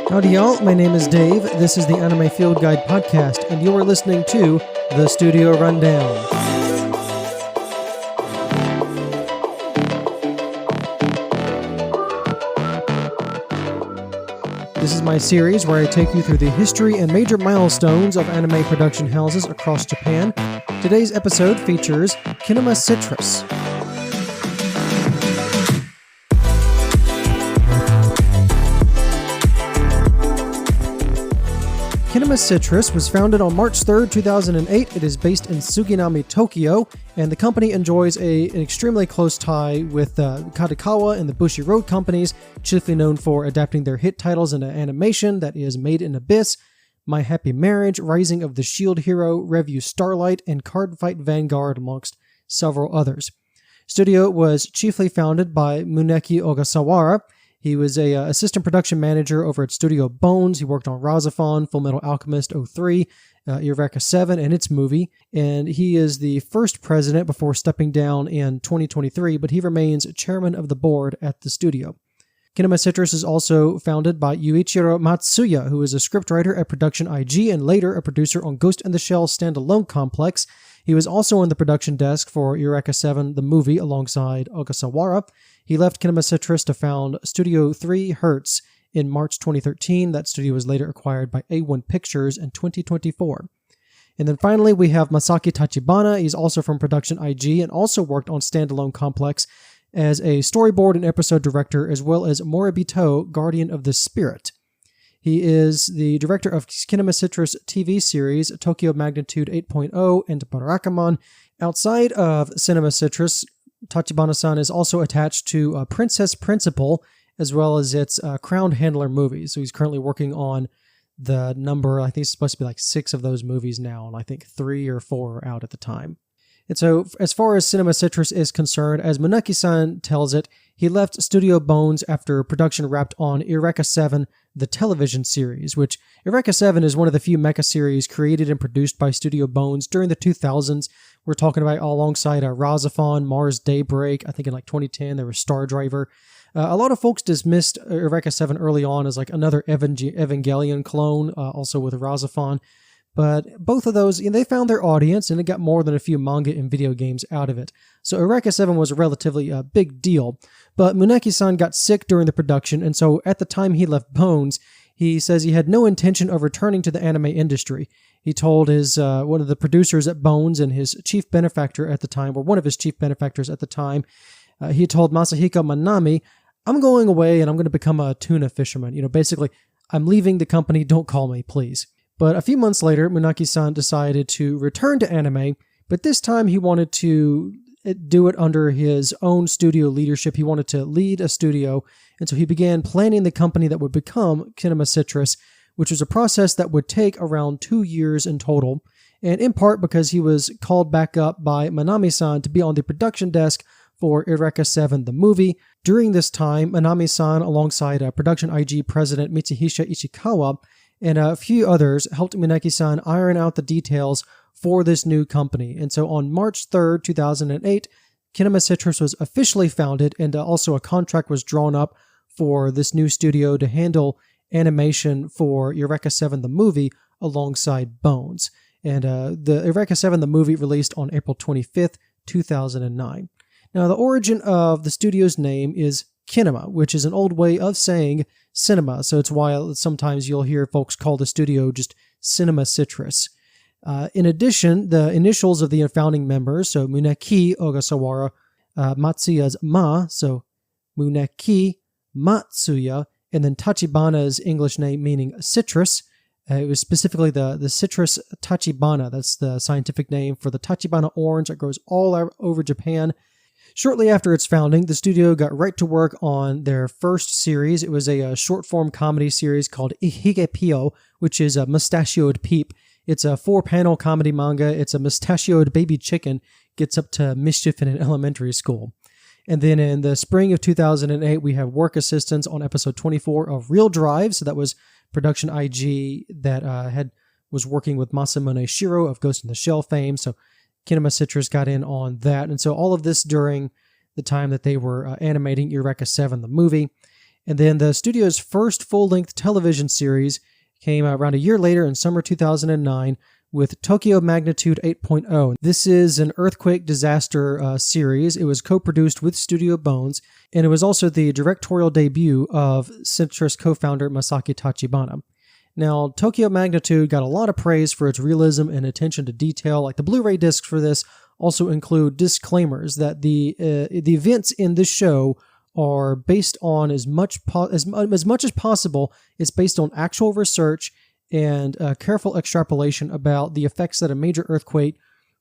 Howdy y'all, my name is Dave, this is the Anime Field Guide podcast, and you are listening to The Studio Rundown. This is my series where I take you through the history and major milestones of anime production houses across Japan. Today's episode features Kinema Citrus. Kinema Citrus was founded on March 3rd, 2008. It is based in Suginami, Tokyo, and the company enjoys an extremely close tie with Kadokawa and the Bushiroad companies, chiefly known for adapting their hit titles into animation, that is Made in Abyss, My Happy Marriage, Rising of the Shield Hero, Revue Starlight, and Card Fight Vanguard, amongst several others. Studio was chiefly founded by Muneki Ogasawara. He was a assistant production manager over at Studio Bones. He worked on Razafon, Fullmetal Alchemist 03, Eureka 7, and its movie. And he is the first president before stepping down in 2023, but he remains chairman of the board at the studio. Kinema Citrus is also founded by Yuichiro Matsuya, who is a scriptwriter at Production IG and later a producer on Ghost in the Shell standalone complex. He was also on the production desk for Eureka 7, the movie, alongside Ogasawara. He left Kinema Citrus to found Studio 3 Hertz in March 2013. That studio was later acquired by A1 Pictures in 2024. And then finally, we have Masaki Tachibana. He's also from Production IG and also worked on Standalone Complex as a storyboard and episode director, as well as Moribito, Guardian of the Spirit. He is the director of Kinema Citrus TV series Tokyo Magnitude 8.0 and Barakamon. Outside of Kinema Citrus, Tachibana-san is also attached to Princess Principal, as well as its Crown Handler movies. So he's currently working on the number, I think it's supposed to be like 6 of those movies now, and I think 3 or 4 are out at the time. And so, as far as Kinema Citrus is concerned, as Muneki-san tells it, he left Studio Bones after production wrapped on Eureka 7, the television series, which Eureka 7 is one of the few mecha series created and produced by Studio Bones during the 2000s. We're talking about alongside Razafon, Mars Daybreak. I think in like 2010 there was Star Driver. A lot of folks dismissed Eureka 7 early on as like another Evangelion clone, also with Razafon. But both of those, they found their audience, and it got more than a few manga and video games out of it. So Eureka 7 was a relatively big deal. But Muneki-san got sick during the production, and so at the time he left Bones, he says he had no intention of returning to the anime industry. He told his one of the producers at Bones and his chief benefactor at the time, or one of his chief benefactors at the time, he told Masahiko Manami, "I'm going away and I'm going to become a tuna fisherman. Basically, I'm leaving the company, don't call me, please." But a few months later, Muneki-san decided to return to anime, but this time he wanted to do it under his own studio leadership. He wanted to lead a studio, and so he began planning the company that would become Kinema Citrus, which was a process that would take around 2 years in total, and in part because he was called back up by Manami-san to be on the production desk for Eureka 7, the movie. During this time, Manami-san, alongside Production IG president Mitsuhisa Ishikawa, and a few others helped Muneki-san iron out the details for this new company. And so on March 3rd, 2008, Kinema Citrus was officially founded, and also a contract was drawn up for this new studio to handle animation for Eureka 7, the movie, alongside Bones. And the Eureka 7, the movie, released on April 25th, 2009. Now, the origin of the studio's name is Kinema, which is an old way of saying cinema, so it's why sometimes you'll hear folks call the studio just Kinema Citrus. In addition, the initials of the founding members, so Muneki Ogasawara, Matsuya's Ma, so Muneki Matsuya, and then Tachibana's English name meaning citrus. It was specifically the citrus Tachibana. That's the scientific name for the Tachibana orange that grows all over Japan. Shortly after its founding, the studio got right to work on their first series. It was a short-form comedy series called Ihigepio, which is a mustachioed peep. It's a 4-panel comedy manga. It's a mustachioed baby chicken gets up to mischief in an elementary school. And then in the spring of 2008, we have work assistance on episode 24 of Real Drive. So that was Production IG that was working with Masamune Shiro of Ghost in the Shell fame. So Kinema Citrus got in on that. And so all of this during the time that they were animating Eureka 7, the movie. And then the studio's first full-length television series came around a year later in summer 2009 with Tokyo Magnitude 8.0. This is an earthquake disaster series. It was co-produced with Studio Bones, and it was also the directorial debut of Citrus co-founder Masaki Tachibana. Now, Tokyo Magnitude got a lot of praise for its realism and attention to detail. Like the Blu-ray discs for this also include disclaimers that the events in this show are based on as much as possible. It's based on actual research and careful extrapolation about the effects that a major earthquake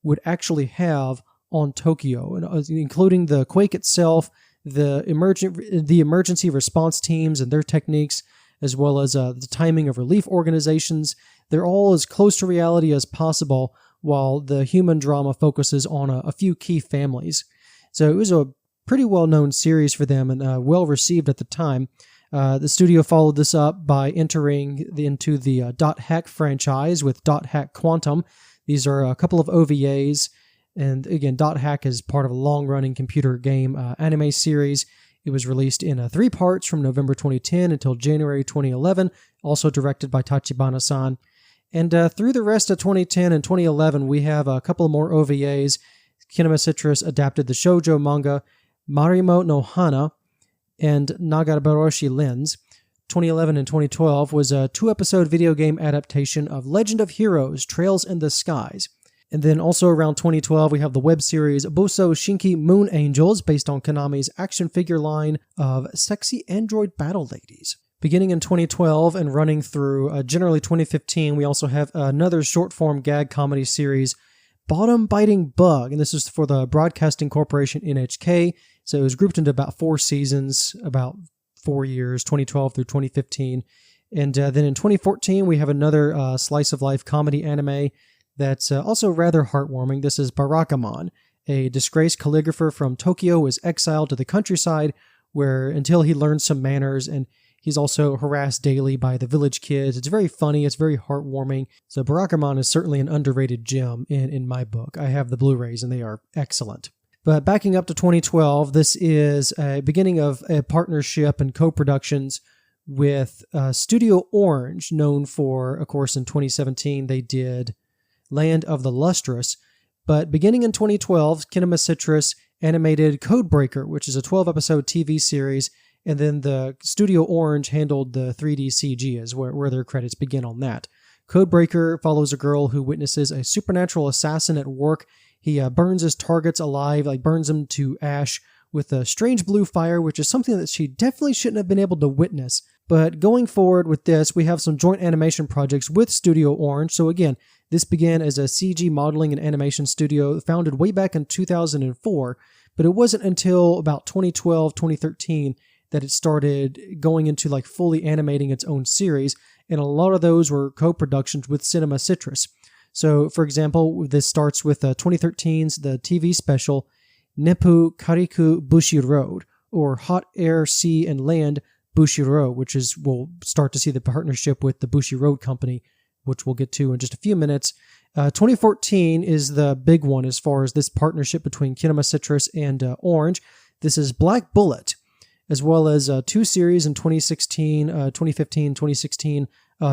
would actually have on Tokyo, including the quake itself, the emergency response teams and their techniques, as well as the timing of relief organizations. They're all as close to reality as possible, while the human drama focuses on a few key families. So it was a pretty well-known series for them and well-received at the time. The studio followed this up by entering into the Dot Hack franchise with Dot Hack Quantum. These are a couple of OVAs, and again, Dot Hack is part of a long-running computer game anime series. It was released in 3 parts from November 2010 until January 2011, also directed by Tachibana-san. And through the rest of 2010 and 2011, we have a couple more OVAs. Kinema Citrus adapted the shoujo manga Marimo no Hana and Nagaboroshi Lens. 2011 and 2012 was a 2-episode video game adaptation of Legend of Heroes, Trails in the Skies. And then also around 2012, we have the web series Boso Shinki Moon Angels, based on Konami's action figure line of sexy android battle ladies. Beginning in 2012 and running through generally 2015, we also have another short-form gag comedy series, Bottom Biting Bug, and this is for the Broadcasting Corporation NHK. So it was grouped into about 4 seasons, about 4 years, 2012 through 2015. And then in 2014, we have another slice-of-life comedy anime that's also rather heartwarming. This is Barakamon. A disgraced calligrapher from Tokyo is exiled to the countryside where until he learns some manners, and he's also harassed daily by the village kids. It's very funny. It's very heartwarming. So Barakamon is certainly an underrated gem in my book. I have the Blu-rays, and they are excellent. But backing up to 2012, this is a beginning of a partnership and co-productions with Studio Orange, known for, of course, in 2017, they did Land of the Lustrous. But beginning in 2012, Kinema Citrus animated Codebreaker, which is a 12-episode TV series, and then the Studio Orange handled the 3D CG as where their credits begin on that. Codebreaker follows a girl who witnesses a supernatural assassin at work. He burns his targets alive, burns them to ash with a strange blue fire, which is something that she definitely shouldn't have been able to witness. But going forward with this, we have some joint animation projects with Studio Orange. So again, this began as a CG modeling and animation studio founded way back in 2004, but it wasn't until about 2012, 2013 that it started going into fully animating its own series, and a lot of those were co-productions with Kinema Citrus. So, for example, this starts with 2013's the TV special Neppu Kariku Bushi Road, or Hot Air, Sea, and Land Bushi Road, which is, we'll start to see the partnership with the Bushi Road Company, which we'll get to in just a few minutes. 2014 is the big one as far as this partnership between Kinema Citrus and Orange. This is Black Bullet, as well as 2 series in 2016, 2015, 2016,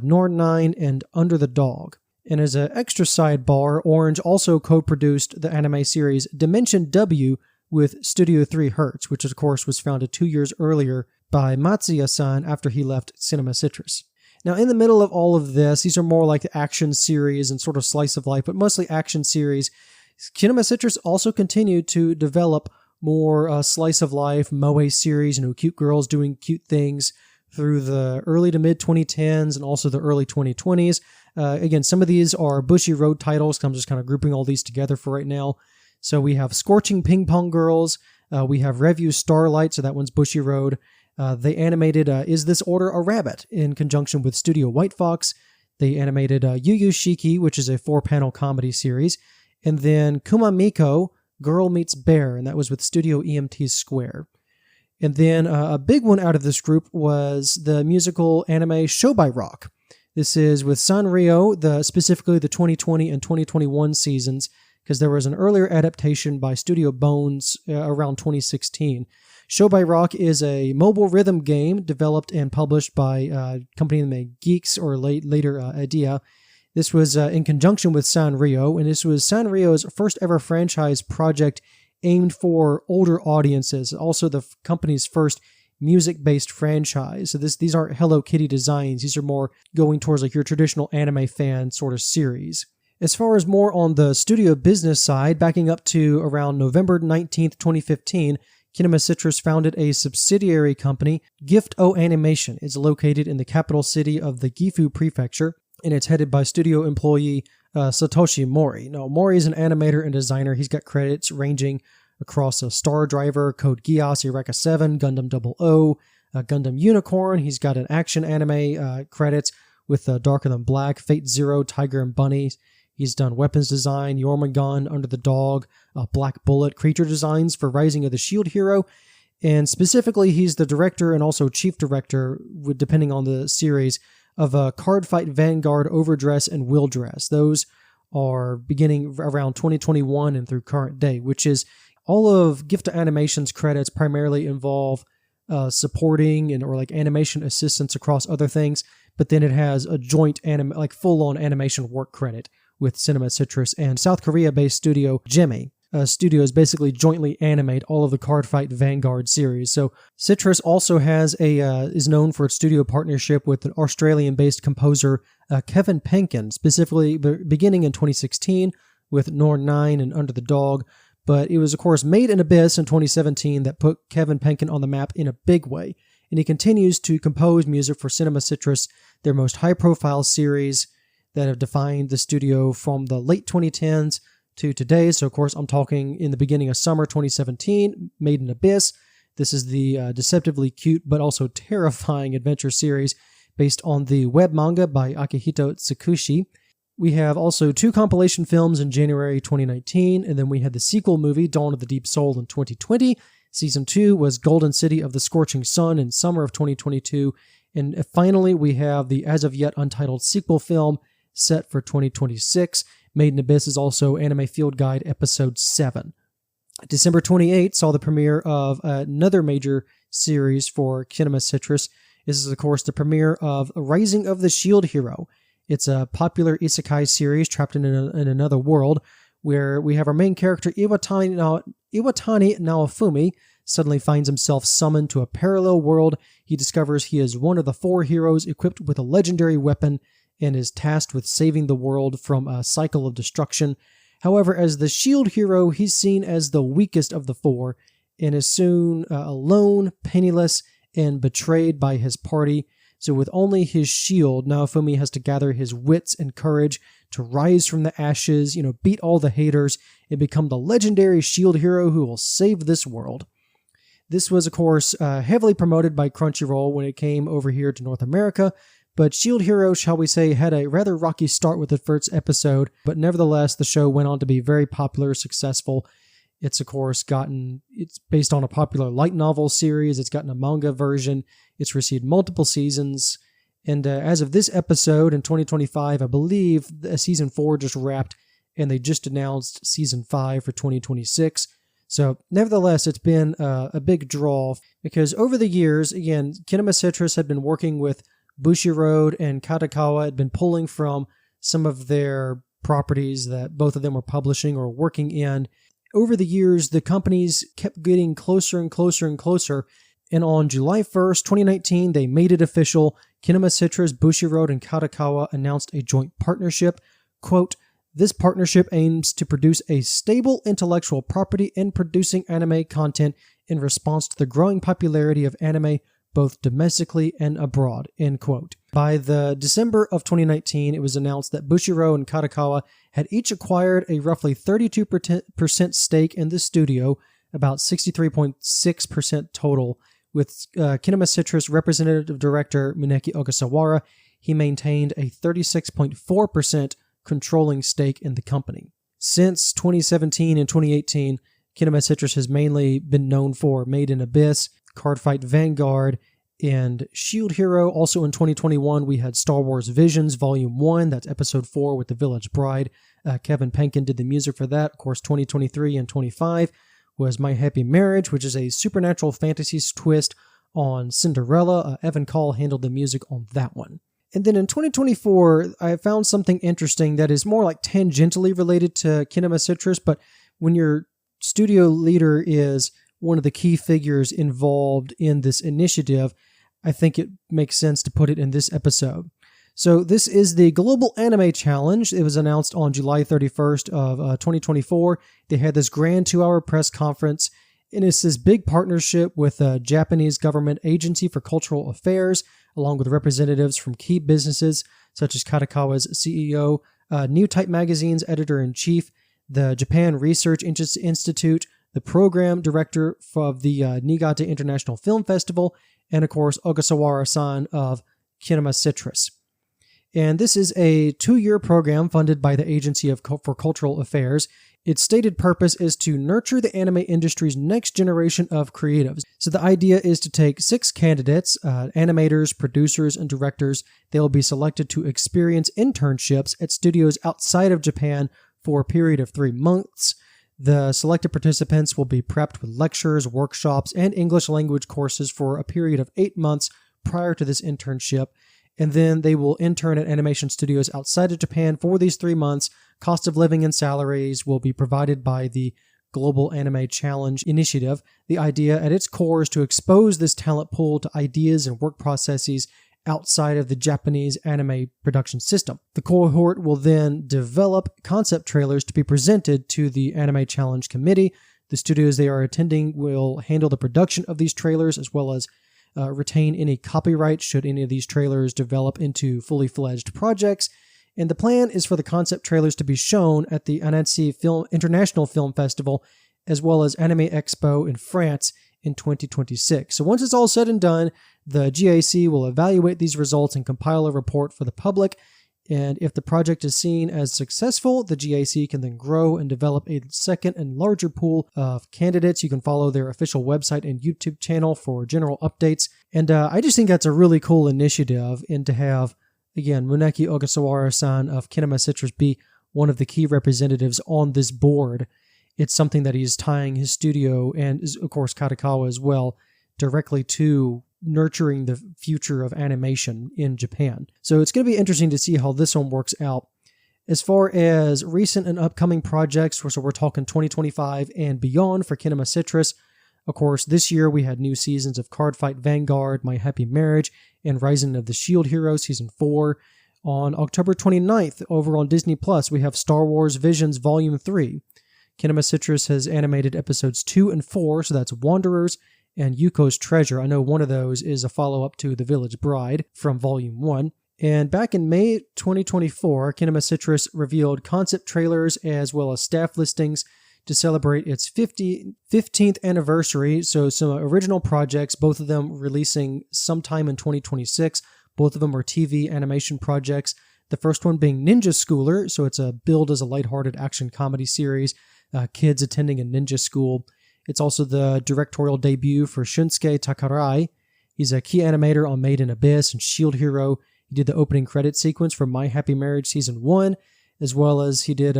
Norn 9 and Under the Dog. And as an extra sidebar, Orange also co-produced the anime series Dimension W with Studio 3 Hertz, which of course was founded 2 years earlier by Matsuya-san after he left Kinema Citrus. Now, in the middle of all of this, these are more like the action series and sort of slice of life, but mostly action series. Kinema Citrus also continued to develop more slice of life, moe series, cute girls doing cute things through the early to mid 2010s and also the early 2020s. Again, some of these are Bushi Road titles. I'm just kind of grouping all these together for right now. So we have Scorching Ping Pong Girls. We have Revue Starlight, so that one's Bushi Road. They animated Is This Order a Rabbit in conjunction with Studio White Fox. They animated Yu Yu Shiki, which is a 4-panel comedy series. And then Kumamiko, Girl Meets Bear, and that was with Studio EMT Square. And then a big one out of this group was the musical anime Show by Rock. This is with Sanrio, specifically the 2020 and 2021 seasons, because there was an earlier adaptation by Studio Bones around 2016. Show by Rock is a mobile rhythm game developed and published by a company named Geeks, or later Idea. This was in conjunction with Sanrio, and this was Sanrio's first ever franchise project aimed for older audiences, also the company's first music-based franchise. So these aren't Hello Kitty designs. These are more going towards like your traditional anime fan sort of series. As far as more on the studio business side, backing up to around November 19th, 2015, Kinema Citrus founded a subsidiary company, Gift-O Animation. It's located in the capital city of the Gifu Prefecture, and it's headed by studio employee Satoshi Mori. Now, Mori is an animator and designer. He's got credits ranging across Star Driver, Code Geass, Eureka 7, Gundam 00, Gundam Unicorn. He's got an action anime credits with Darker Than Black, Fate Zero, Tiger and Bunny. He's done weapons design, Yormagun, Under the Dog, Black Bullet, creature designs for Rising of the Shield Hero, and specifically he's the director and also chief director, depending on the series, of Card Fight Vanguard, Overdress, and Will Dress. Those are beginning around 2021 and through current day, which is all of Gift Animation's credits primarily involve supporting or like animation assistance across other things, but then it has a joint full-on animation work credit with Kinema Citrus and South Korea-based studio Jimmy. Studios basically jointly animate all of the Card Fight Vanguard series. So Citrus also has is known for its studio partnership with an Australian-based composer Kevin Penkin, specifically beginning in 2016 with Norn 9 and Under the Dog. But it was, of course, Made in Abyss in 2017 that put Kevin Penkin on the map in a big way. And he continues to compose music for Kinema Citrus, their most high-profile series that have defined the studio from the late 2010s to today. So, of course, I'm talking in the beginning of summer 2017, Made in Abyss. This is the deceptively cute but also terrifying adventure series based on the web manga by Akihito Tsukushi. We have also 2 compilation films in January 2019, and then we had the sequel movie, Dawn of the Deep Soul, in 2020. Season 2 was Golden City of the Scorching Sun in summer of 2022. And finally, we have the as of yet untitled sequel film set for 2026. Made in Abyss is also Anime Field Guide Episode 7. December 28 saw the premiere of another major series for Kinema Citrus. This is, of course, the premiere of Rising of the Shield Hero. It's a popular isekai series trapped in another world where we have our main character Iwatani Naofumi suddenly finds himself summoned to a parallel world. He discovers he is one of the 4 heroes equipped with a legendary weapon and is tasked with saving the world from a cycle of destruction. However, as the Shield Hero, he's seen as the weakest of the 4 and is soon alone, penniless, and betrayed by his party. So with only his shield, Naofumi has to gather his wits and courage to rise from the ashes, beat all the haters, and become the legendary shield hero who will save this world. This was, of course, heavily promoted by Crunchyroll when it came over here to North America, but Shield Hero, shall we say, had a rather rocky start with the first episode, but nevertheless, the show went on to be very popular, successful. It's, of course, it's based on a popular light novel series. It's gotten a manga version. It's received multiple seasons. And as of this episode in 2025, I believe season 4 just wrapped and they just announced season 5 for 2026. So nevertheless, it's been a big draw because over the years, again, Kinema Citrus had been working with Bushiroad and Katakawa, had been pulling from some of their properties that both of them were publishing or working in. Over the years, the companies kept getting closer and closer and closer, and on July 1st, 2019, they made it official. Kinema Citrus, Bushiroad, and Katakawa announced a joint partnership. Quote, "This partnership aims to produce a stable intellectual property in producing anime content in response to the growing popularity of anime both domestically and abroad," end quote. By the December of 2019, it was announced that Bushiroad and Katakawa had each acquired a roughly 32% stake in the studio, about 63.6% total, with Kinema Citrus representative director Muneki Ogasawara. He maintained a 36.4% controlling stake in the company. Since 2017 and 2018, Kinema Citrus has mainly been known for Made in Abyss, Card Fight Vanguard, and Shield Hero. Also in 2021, we had Star Wars Visions Volume 1, that's Episode 4 with the Village Bride. Kevin Penkin did the music for that. Of course, 2023 and 25, was My Happy Marriage, which is a supernatural fantasy twist on Cinderella. Evan Call handled the music on that one. And then in 2024, I found something interesting that is more like tangentially related to Kinema Citrus, but when your studio leader is one of the key figures involved in this initiative, I think it makes sense to put it in this episode. So this is the Global Anime Challenge. It was announced on July 31st of 2024. They had this grand 2-hour press conference, and it's this big partnership with a Japanese government agency for cultural affairs, along with representatives from key businesses such as Kadokawa's CEO, New Type Magazine's editor-in-chief, the Japan Research Institute, the program director of the Niigata International Film Festival, and of course Ogasawara-san of Kinema Citrus. And this is a 2-year program funded by the Agency for Cultural Affairs. Its stated purpose is to nurture the anime industry's next generation of creatives. So the idea is to take 6 candidates, animators, producers, and directors. They will be selected to experience internships at studios outside of Japan for a period of 3 months. The selected participants will be prepped with lectures, workshops, and English language courses for a period of 8 months prior to this internship. And then they will intern at animation studios outside of Japan for these 3 months. Cost of living and salaries will be provided by the Global Anime Challenge initiative. The idea at its core is to expose this talent pool to ideas and work processes outside of the Japanese anime production system. The cohort will then develop concept trailers to be presented to the Anime Challenge Committee. The studios they are attending will handle the production of these trailers as well as retain any copyright should any of these trailers develop into fully fledged projects. And the plan is for the concept trailers to be shown at the Annecy International Film Festival as well as Anime Expo in France in 2026. So once it's all said and done, the GAC will evaluate these results and compile a report for the public. And if the project is seen as successful, the GAC can then grow and develop a second and larger pool of candidates. You can follow their official website and YouTube channel for general updates. And I just think that's a really cool initiative, and to have, again, Muneki Ogasawara-san of Kinema Citrus be one of the key representatives on this board. It's something that he's tying his studio and, of course, Kadokawa as well, directly to nurturing the future of animation in Japan. So it's going to be interesting to see how this one works out. As far as recent and upcoming projects, so we're talking 2025 and beyond for Kinema Citrus. Of course, this year we had new seasons of Cardfight Vanguard, My Happy Marriage, and Rising of the Shield Hero Season 4. On October 29th, over on Disney+, we have Star Wars Visions Volume 3. Kinema Citrus has animated episodes 2 and 4, so that's Wanderers and Yuko's Treasure. I know one of those is a follow-up to The Village Bride from Volume 1. And back in May 2024, Kinema Citrus revealed concept trailers as well as staff listings to celebrate its 15th anniversary. So some original projects, both of them releasing sometime in 2026. Both of them are TV animation projects. The first one being Ninja Schooler, so it's billed as a lighthearted action comedy series, kids attending a ninja school. It's also the directorial debut for Shunsuke Takarai. He's a key animator on Made in Abyss and Shield Hero. He did the opening credit sequence for My Happy Marriage Season 1, as well as he did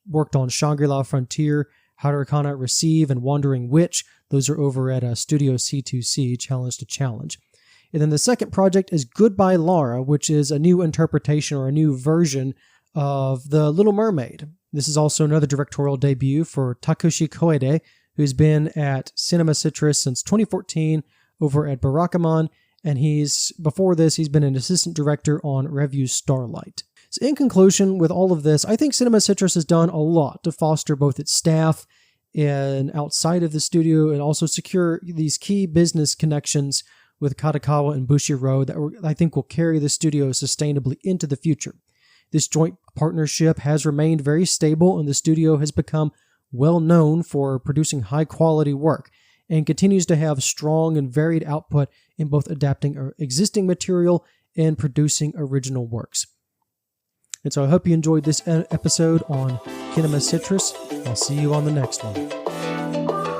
worked on Shangri-La Frontier, Harukana Receive, and Wandering Witch. Those are over at Studio C2C, Challenge to Challenge. And then the second project is Goodbye Lara, which is a new interpretation or a new version of The Little Mermaid. This is also another directorial debut for Takushi Koide, who's been at Cinema Citrus since 2014 over at Barakamon, and before this, he's been an assistant director on Revue Starlight. So in conclusion, with all of this, I think Cinema Citrus has done a lot to foster both its staff and outside of the studio, and also secure these key business connections with Kadokawa and Bushiroad that I think will carry the studio sustainably into the future. This joint partnership has remained very stable, and the studio has become well known for producing high-quality work, and continues to have strong and varied output in both adapting existing material and producing original works. And so I hope you enjoyed this episode on Kinema Citrus. I'll see you on the next one.